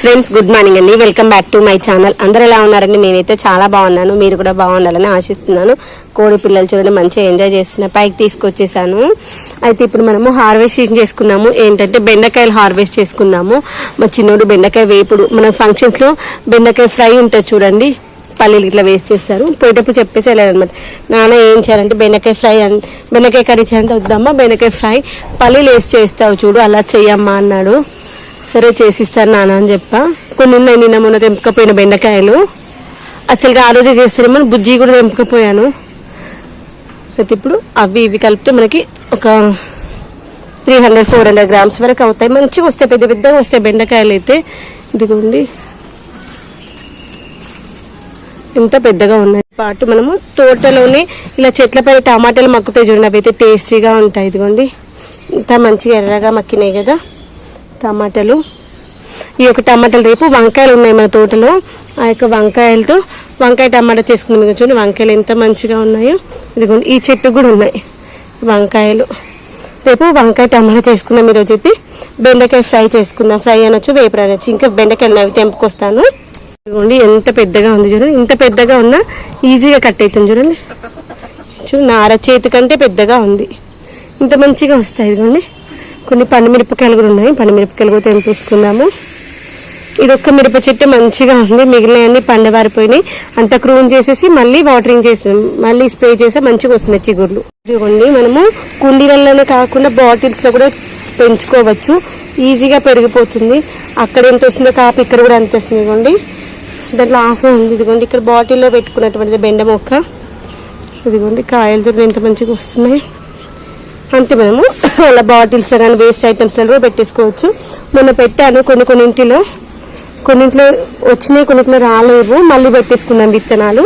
Friends good morning అండి. Welcome back to my channel. అందరూ ఎలా ఉన్నారండి? నేనైతే చాలా బాగున్నాను. మీరు కూడా బాగుండాలని ఆశిస్తున్నాను. కోడి పిల్లలు చూడండి మంచిగా ఎంజాయ్ చేస్తున్నారు. పైకి తీసుకొచ్చేసాను. అయితే ఇప్పుడు మనము హార్వెస్ట్ చేసుకున్నాము. ఏంటంటే బెండకాయలు హార్వెస్ట్ చేసుకున్నాము. మా చిన్నోడు బెండకాయ వేపుడు, మన ఫంక్షన్స్లో బెండకాయ ఫ్రై ఉంటుంది చూడండి, పల్లీలు ఇట్లా వేస్ట్ చేస్తారు. పోయేటప్పుడు చెప్పేసి వెళ్ళాలన్నమాట. నాన్న ఏం చేయాలంటే బెండకాయ ఫ్రై బెండకాయ కర్రీ చేయాలంటే వద్దామా బెండకాయ ఫ్రై పల్లీలు వేస్ట్ చేస్తావు చూడు, అలా చెయ్యమ్మా అన్నాడు. సరే చేసిస్తాను నాన్న అని చెప్పా. కొన్ని ఉన్నాయి నిన్న మొన్న తెంపకపోయిన బెండకాయలు. యాక్చువల్గా ఆ రోజే చేస్తారేమో బుజ్జి కూడా తెంపకపోయాను. అయితే ఇప్పుడు అవి ఇవి కలిపితే మనకి ఒక 300-400 గ్రామ్స్ వరకు అవుతాయి. మంచిగా వస్తాయి, పెద్ద పెద్దగా వస్తాయి బెండకాయలు అయితే. ఇదిగోండి ఎంత పెద్దగా ఉన్నాయి. పాటు మనము తోటలోనే ఇలా చెట్లపై టమాటాలు మక్కుతాయి చూడండి, అవి అయితే టేస్టీగా ఉంటాయి. ఇదిగోండి ఇంత మంచిగా ఎర్రగా మక్కినాయి కదా టమాటాలు. ఈ యొక్క టమాటాలు రేపు వంకాయలు ఉన్నాయి మన తోటలో. ఆ యొక్క వంకాయలతో వంకాయ టమాటా చేసుకుందాం. ఇక చూడండి వంకాయలు ఎంత మంచిగా ఉన్నాయో. ఇదిగోండి ఈ చెట్టు కూడా ఉన్నాయి వంకాయలు. రేపు వంకాయ టమాటా చేసుకుందాం. ఈరోజు అయితే బెండకాయ ఫ్రై చేసుకుందాం. ఫ్రై అనొచ్చు, వేపుడు అనొచ్చు. ఇంకా బెండకాయలు అవి తెంపుకొస్తాను. ఇదిగోండి ఎంత పెద్దగా ఉంది చూడండి. ఇంత పెద్దగా ఉన్నా ఈజీగా కట్ అవుతుంది చూడండి. చూడండి నా అరచేతి కంటే పెద్దగా ఉంది. ఇంత మంచిగా వస్తాయి. ఇదిగోండి కొన్ని పండుమిరపకాయలు కూడా ఉన్నాయి. పండుమిరపకాయలు కూడా తెంపేసుకుందాము. ఇది ఒక్క మిరప చెట్టు మంచిగా ఉంది, మిగిలినవన్నీ పండవారిపోయినాయి. అంత క్రూన్ చేసేసి మళ్ళీ వాటరింగ్ చేసాం, మళ్ళీ స్ప్రే చేస్తే మంచిగా వస్తున్నాయి చిగుర్లు. ఇదిగోండి మనము కుండీలలోనే కాకుండా బాటిల్స్లో కూడా పెంచుకోవచ్చు, ఈజీగా పెరిగిపోతుంది. అక్కడ ఎంత వస్తుందో కాపు ఇక్కడ కూడా అంత వస్తుంది. ఇదిగోండి దాంట్లో ఆఫ్ ఉంది. ఇదిగోండి ఇక్కడ బాటిల్లో పెట్టుకున్నటువంటిది బెండ మొక్క. ఇదిగోండి కాయలు చూడండి ఎంత మంచిగా వస్తున్నాయి. అంతే మనము అలా బాటిల్స్ కానీ వేస్ట్ ఐటమ్స్లో కూడా పెట్టేసుకోవచ్చు. మొన్న పెట్టాను కొన్నింటిలో వచ్చినాయి, కొన్నింటిలో రాలేవు. మళ్ళీ పెట్టేసుకున్నాం విత్తనాలు.